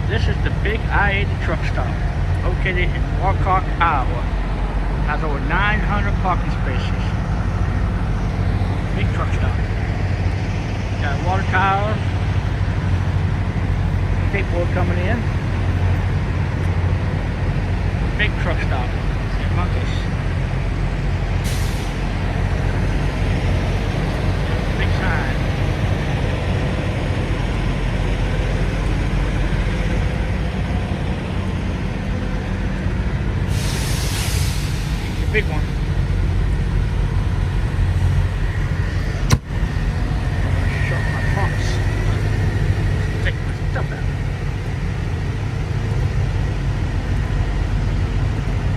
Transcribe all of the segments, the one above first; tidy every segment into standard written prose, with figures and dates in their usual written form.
This is the big I-80 truck stop located in Walcott, Iowa. Has over 900 parking spaces. Big truck stop. Got a water tower. People coming in. Big truck stop. St. Marcus. Big sign. Big one. Shut my pumps. Take my stuff out.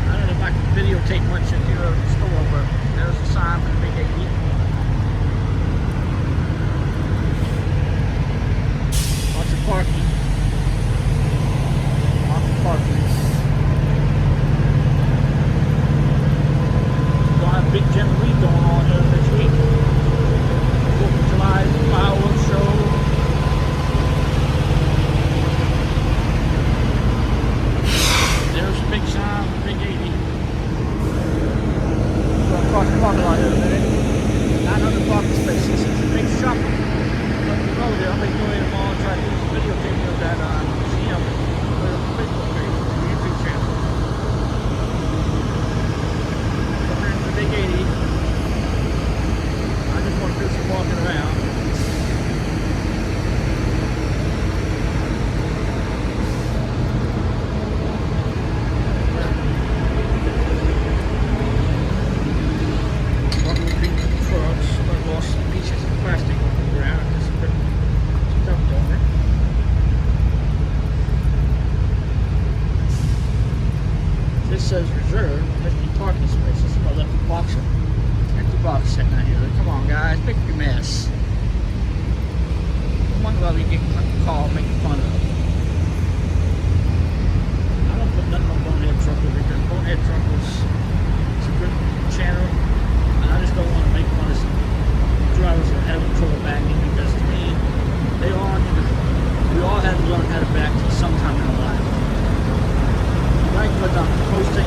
I don't know if I can videotape much in here at the store, but there's a sign for the big 80. Lots of parking. Lots of parking. Big jamboree going on here this week. 4th of July fireworks show. There's a big sign, big 80. Go across the parking lot here in a minute. 900 parking spaces. It's a big shop. Up the road there. I'll be doing it tomorrow and try to do some videotaping of that museum. Facebook page, YouTube channel. Big 80. I just want to do some walking around. Walking between the trucks. Somebody lost some pieces of plastic on the ground. Just put stuff on it. This says reserved 50 parking spaces. Somebody left a box, empty box sitting out here. Come on, guys, pick your mess. I wonder why we get called making fun of. I don't put nothing on Bonehead Trucker because Bonehead Truckers is a good channel, and I just don't want to make fun of some drivers that have trouble backing because to me, we all had to learn how to back sometime in our life. Like what I'm posting,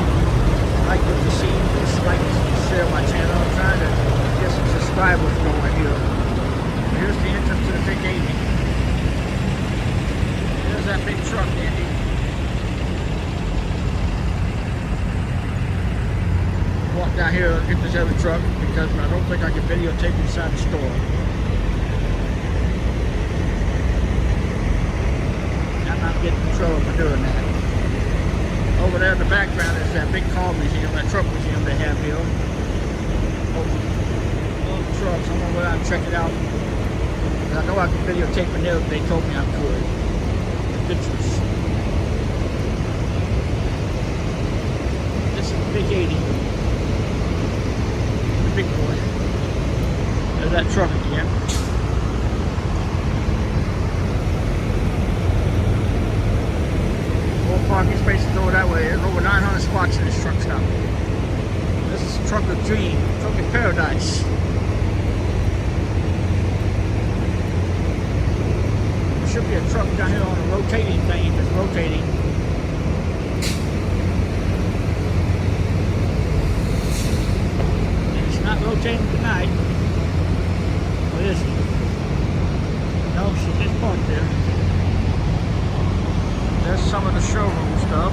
like what you see, just like share my channel. I'm trying to get some subscribers going here. Here's the entrance to the big 80. There's that big truck, Andy. Walk down here and get this heavy truck because I don't think I can videotape inside the store. I'm not getting in trouble for doing that. Over there in the background is that big car museum, that truck museum they have here. All the trucks, I'm gonna go out and check it out. I know I can videotape it there if they told me I could. Pictures. This is the big 80. The big boy. There's that truck again. Parking spaces over that way. There's over 900 spots in this truck stop. This is Trucker Dream, Trucker Paradise. There should be a truck down here on a rotating thing that's rotating. And it's not rotating tonight. What is it? No, she's just parked there. There's some of the showroom stuff.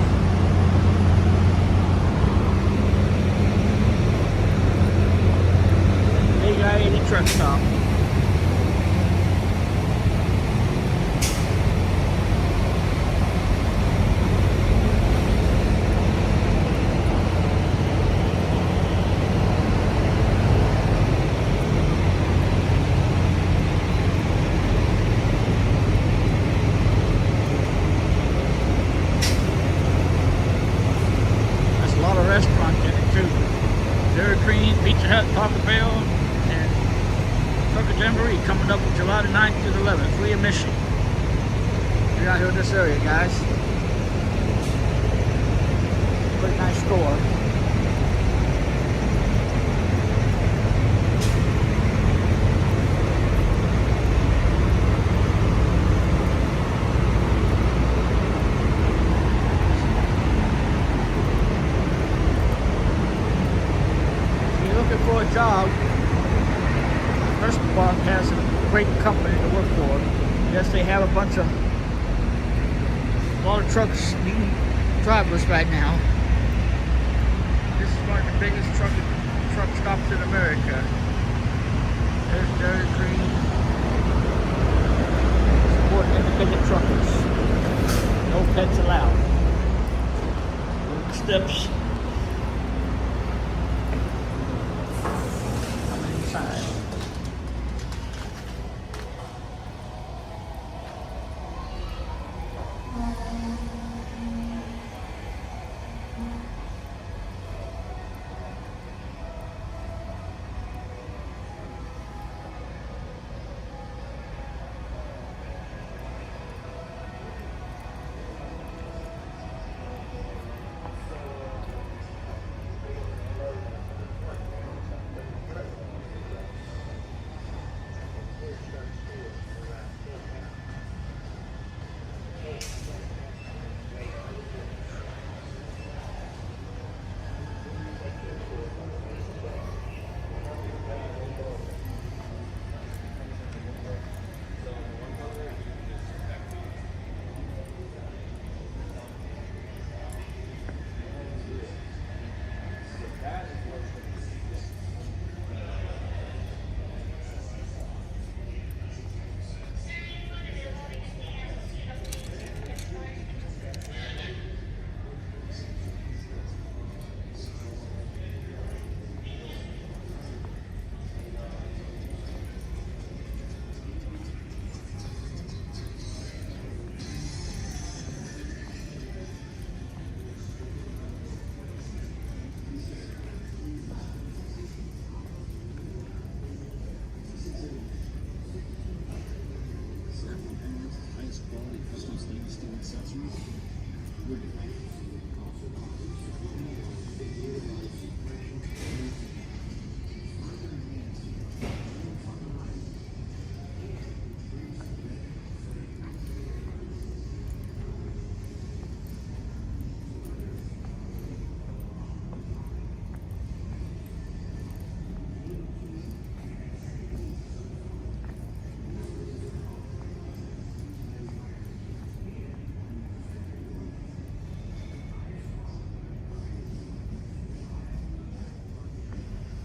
Big I-80 truck stop. Restaurant in it too. Dairy Queen, Pizza Hut, Taco Bell, and Trucker Jamboree coming up July the 9th to the 11th. Free admission. You're out here in this area, guys. Pretty nice store. a lot of trucks needing drivers right now. This is one of the biggest truck stops in America. There's Dairy Queen supporting independent truckers. No pets allowed. Steps. Coming inside.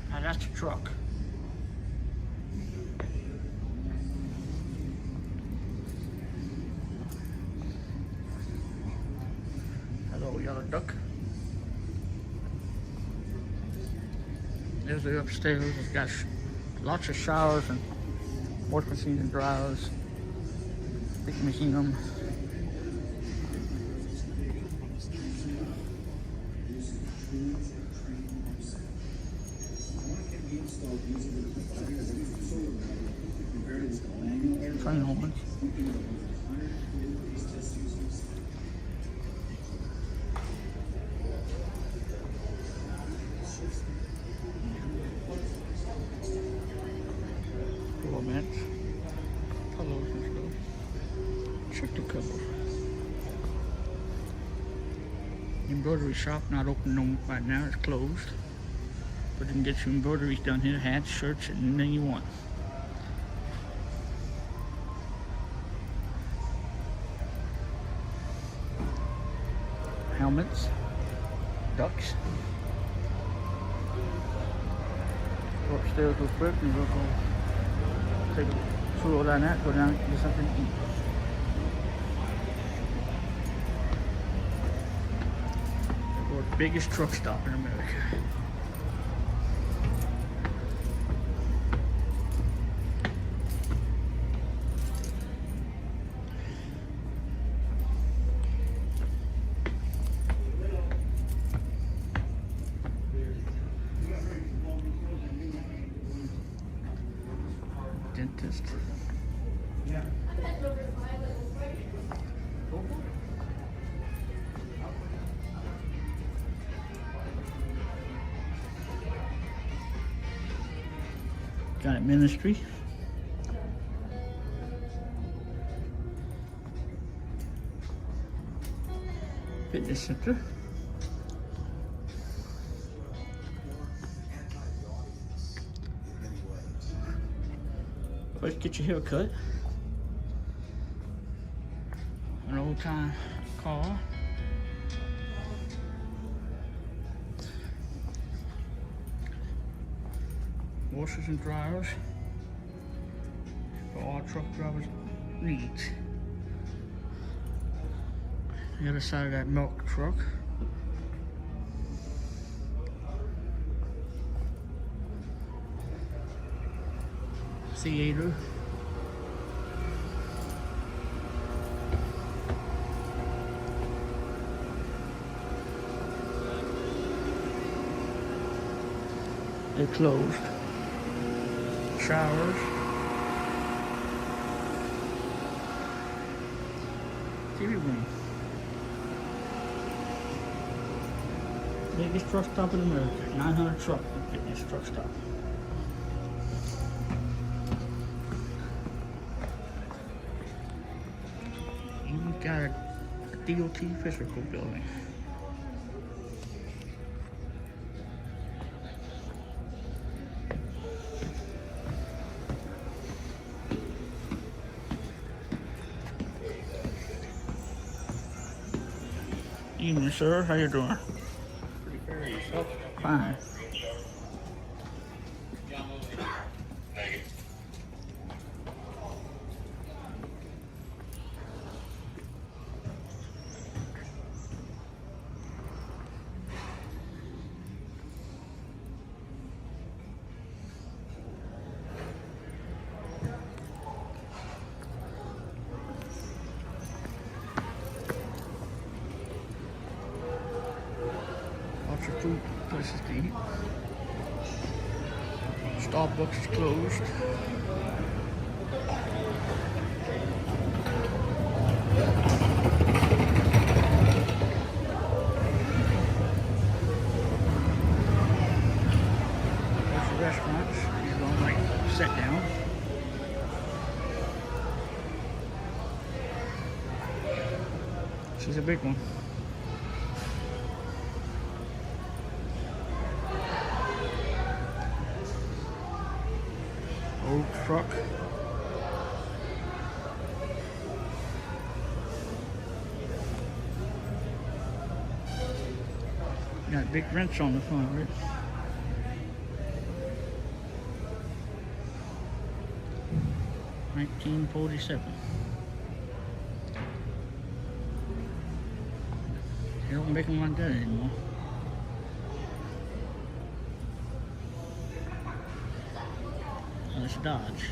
Now that's a truck. Hello, yellow duck. There's the upstairs. It's got lots of showers and wash machines and dryers. Big museum. Train horns. Floor mats. Pillows and stuff. Check the cover. Embroidery shop not open no right now, it's closed. But you can get your embroideries done here, hats, shirts, anything you want. Helmets, ducks. Go upstairs real quick and we'll go take a tour down that, go down and get something to eat. We're the biggest truck stop in America. Dentist. Yeah. Got ministry. Fitness center. Let's get your hair cut. An old time car. Washers and dryers for all truck drivers' needs. The other side of that milk truck. Theater. They're closed. Showers. TV room. Biggest truck stop in America. 900 truck fitness truck stop. Even got a DOT physical building. Evening, sir. How you doing? Pretty fair yourself. Fine. Lots of food places to eat. Starbucks is closed. Lots of restaurants. You don't like sit down. This is a big one. Old truck. Got big wrench on the front of it. $1947. They don't make them like that anymore. That's Dodge.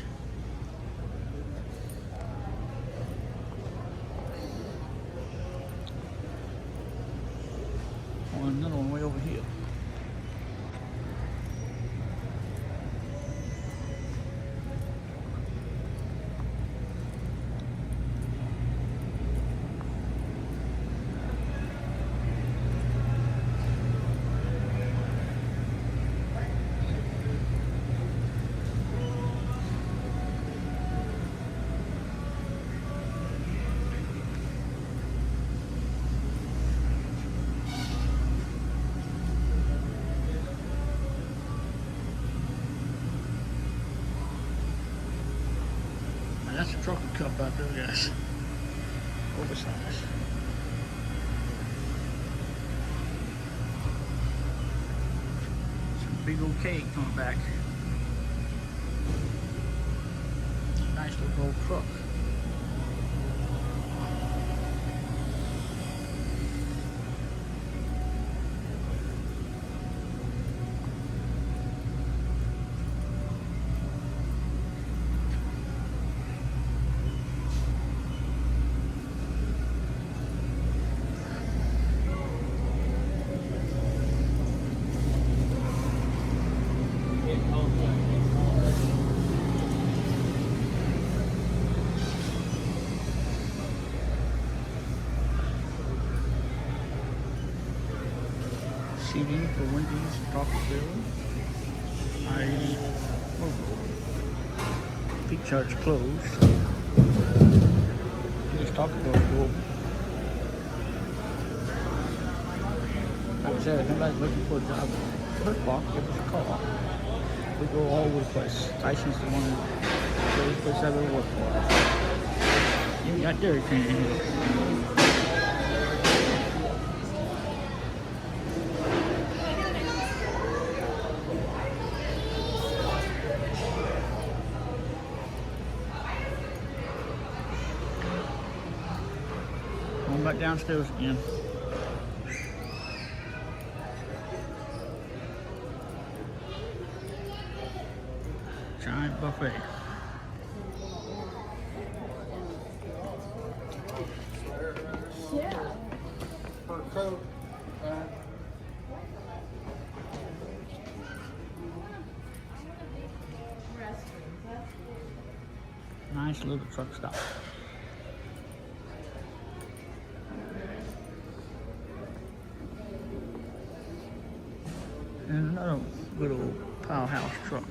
Oh, another one way over here. That's a trucker cup out there, guys. Oversized. Some big old cake coming back. Nice little old truck. CD for Wendy's, Taco Bell. Peak Charge closed. Just Taco Bell open. Like I said, if anybody's looking for a job, Perk Walk, give us a call. We go all over the place. Tyson's the one that goes place I've ever worked for. You got Dairy Queen in here. back downstairs again. Giant buffet. Per coat. Nice little truck stop. And another good old powerhouse truck.